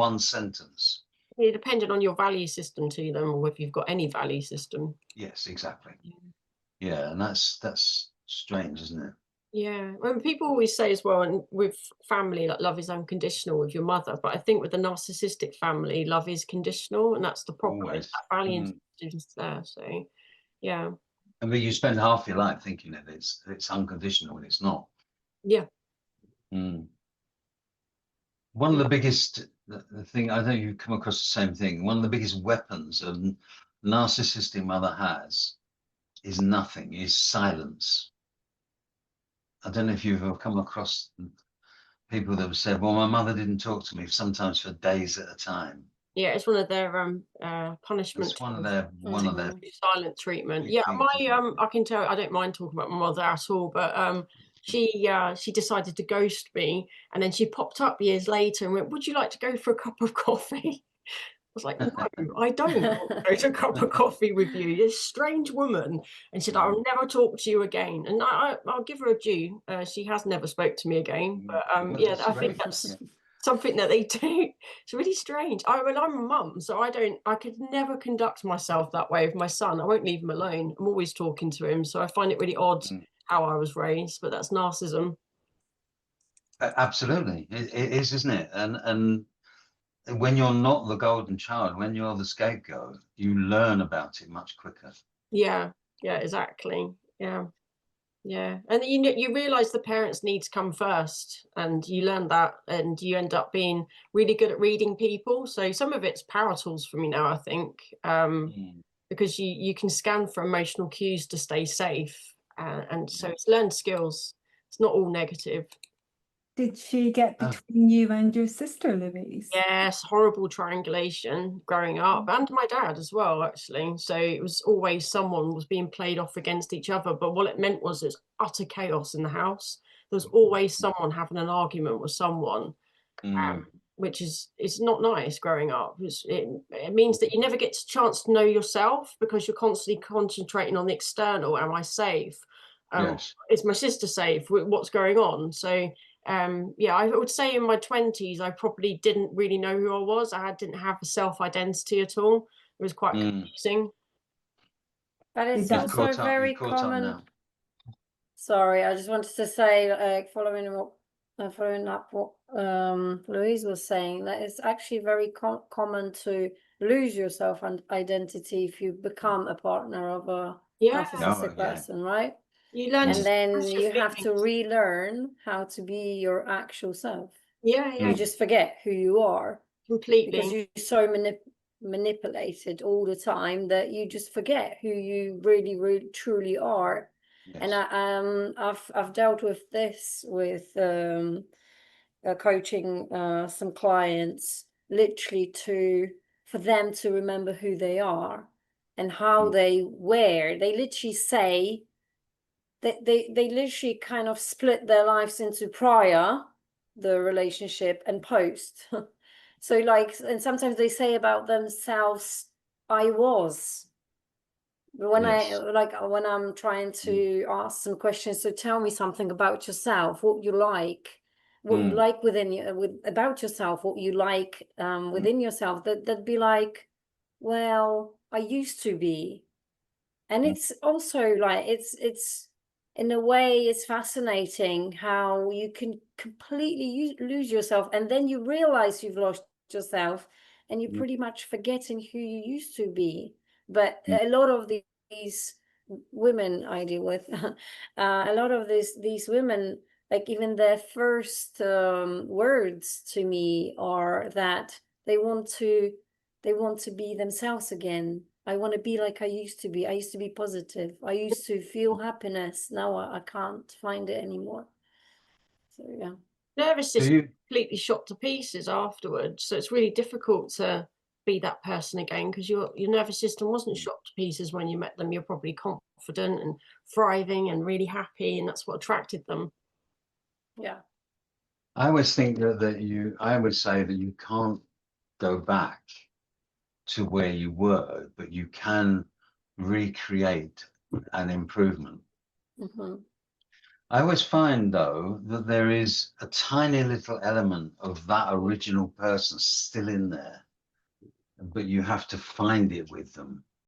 one sentence. Yeah, depending on your value system to them, or if you've got any value system. Yes, exactly. Yeah, and that's strange, isn't it? Yeah, when people always say as well, and with family, like love is unconditional with your mother, but I think with the narcissistic family, love is conditional, and that's the problem. Is Always. that value is there. So, yeah. I mean, you spend half your life thinking that it's unconditional, and it's not. Yeah. One of the biggest, the thing, I know you come across the same thing. One of the biggest weapons a narcissistic mother has is nothing, is silence. I don't know if you've ever come across people that have said, well, my mother didn't talk to me sometimes for days at a time. Yeah, it's one of their punishment. It's one of their silent treatment. Yeah, I can tell. I don't mind talking about my mother at all, but she decided to ghost me, and then she popped up years later and went, "Would you like to go for a cup of coffee?" I was like, "No, I don't want to go to a cup of coffee with you. You're a strange woman." And she said, "I'll never talk to you again." And I'll give her a due. She has never spoke to me again. But yeah, I think that's something that they do. It's really strange. I'm a mum, so I could never conduct myself that way with my son. I won't leave him alone. I'm always talking to him. So I find it really odd how I was raised, but that's narcissism. Absolutely. It is, isn't it? And when you're not the golden child, when you're the scapegoat, you learn about it much quicker. Yeah, exactly. Yeah, and you realize the parents' needs come first, and you learn that, and you end up being really good at reading people. So some of it's power tools for me now, I think, because you can scan for emotional cues to stay safe, and so it's learned skills. It's not all negative. Did she get between you and your sister, Louise? Yes, horrible triangulation growing up, and my dad as well, actually. So it was always someone was being played off against each other. But what it meant was there's utter chaos in the house. There was always someone having an argument with someone, which is not nice growing up. It means that you never get a chance to know yourself because you're constantly concentrating on the external. Am I safe? Yes. Is my sister safe? What's going on? So yeah, I would say in my 20s, I probably didn't really know who I was. I didn't have a self-identity at all. It was quite confusing. But it's also very common. Sorry, I just wanted to say, following up what Louise was saying, that it's actually very common to lose your self-identity if you become a partner of a narcissistic person, right? You learn, and then you have to relearn how to be your actual self. You just forget who you are completely because you're so manipulated all the time that you just forget who you really truly are. And I've dealt with this with coaching some clients, literally for them to remember who they are and how they literally say they literally kind of split their lives into prior the relationship and post. So like, and sometimes they say about themselves, I was. When when I'm trying to ask some questions, so tell me something about yourself, what you like within about yourself, what you like within yourself, that'd be like, well, I used to be. And it's also like it's in a way it's fascinating how you can completely lose yourself, and then you realize you've lost yourself and you're pretty much forgetting who you used to be. But a lot of these women I deal with, a lot of these women, like even their first words to me are that they want to be themselves again. I want to be like I used to be. I used to be positive. I used to feel happiness. Now I can't find it anymore. So yeah. Nervous system completely shot to pieces afterwards. So it's really difficult to be that person again because your nervous system wasn't shot to pieces when you met them. You're probably confident and thriving and really happy, and that's what attracted them. Yeah. I always think I would say that you can't go back to where you were, but you can recreate an improvement. I always find, though, that there is a tiny little element of that original person still in there, but you have to find it with them.